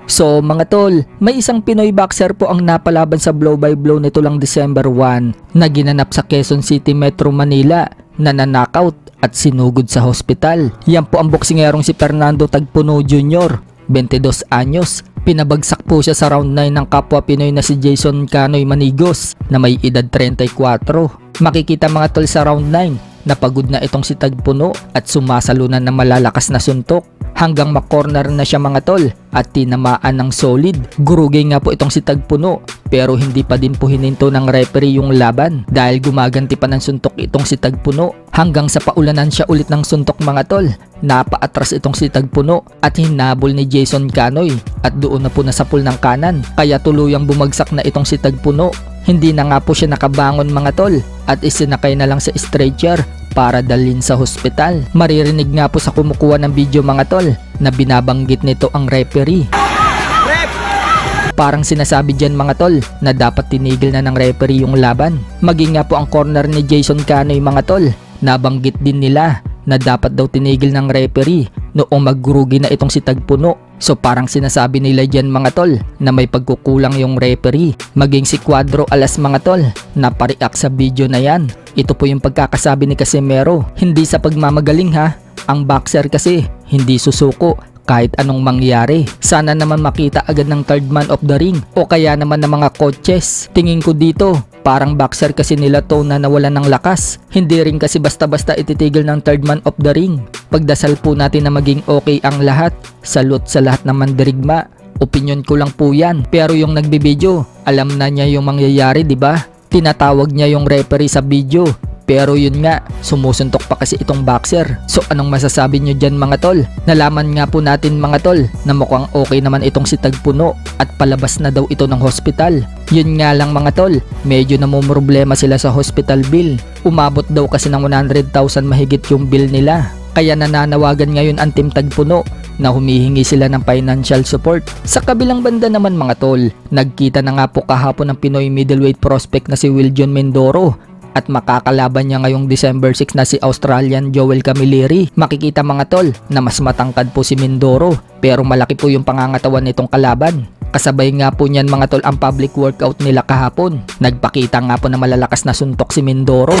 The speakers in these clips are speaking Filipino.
So mga tol, may isang Pinoy boxer po ang napalaban sa blow by blow nito lang December 1 na ginanap sa Quezon City, Metro Manila na nanakaut at sinugod sa hospital. Yan po ang boksingerong si Fernando Tagpuno Jr., 22 anyos. Pinabagsak po siya sa round 9 ng kapwa Pinoy na si Jason Canoy Manigos na may edad 34. Makikita mga tol sa round 9 na pagod na itong si Tagpuno at sumasalunan ng malalakas na suntok hanggang makorner na siya mga tol at tinamaan ng solid. Gurugay nga po itong si Tagpuno pero hindi pa din po hininto ng referee yung laban dahil gumaganti pa ng suntok itong si Tagpuno hanggang sa paulanan siya ulit ng suntok mga tol. Napaatras itong si Tagpuno at hinabol ni Jason Canoy at doon na po nasapul ng kanan kaya tuluyang bumagsak na itong si Tagpuno. Hindi na nga po siya nakabangon mga tol at isinakay na lang sa stretcher para dalhin sa hospital. Maririnig nga po sa kumukuha ng video mga tol na binabanggit nito ang referee. Parang sinasabi dyan mga tol na dapat tinigil na ng referee yung laban. Maging nga po ang corner ni Jason Canoy mga tol, nabanggit din nila na dapat daw tinigil ng referee noong maggurugi na itong si Tagpuno. So parang sinasabi nila dyan mga tol na may pagkukulang yung referee. Maging si Cuadro Alas mga tol na pariak sa video na yan. Ito po yung pagkakasabi ni Casimero. Hindi sa pagmamagaling ha, ang boxer kasi hindi susuko kahit anong mangyari. Sana naman makita agad ng third man of the ring o kaya naman ng mga coaches. Tingin ko dito parang boxer kasi nila to na nawalan ng lakas. Hindi rin kasi basta-basta ititigil ng third man of the ring. Pagdasal po natin na maging okay ang lahat. Salute sa lahat ng mandirigma. Opinion ko lang po yan. Pero yung nagbibideo, alam na niya yung mangyayari, di ba? Tinatawag niya yung referee sa video. Pero yun nga, sumusuntok pa kasi itong boxer. So anong masasabi nyo dyan mga tol? Nalaman nga po natin mga tol na mukhang okay naman itong si Tagpuno at palabas na daw ito ng hospital. Yun nga lang mga tol, medyo namumroblema sila sa hospital bill. Umabot daw kasi ng 100,000 mahigit yung bill nila. Kaya nananawagan ngayon ang Team Tagpuno na humihingi sila ng financial support. Sa kabilang banda naman mga tol, nagkita na nga po kahapon ng Pinoy middleweight prospect na si Wiljon Mindoro at makakalaban niya ngayong December 6 na si Australian Joel Camilleri. Makikita mga tol na mas matangkad po si Mindoro pero malaki po yung pangangatawan nitong kalaban. Kasabay nga po niyan mga tol ang public workout nila kahapon. Nagpakita nga po na malalakas na suntok si Mindoro.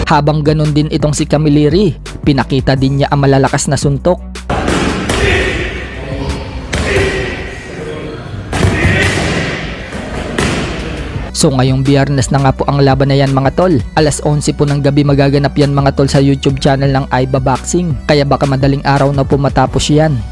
Habang ganun din itong si Camilleri, pinakita din niya ang malalakas na suntok. So ngayong Biyernes na nga po ang laban na yan mga tol. Alas 11 po ng gabi magaganap yan mga tol sa YouTube channel ng Aiba Boxing. Kaya baka madaling araw na po matapos yan.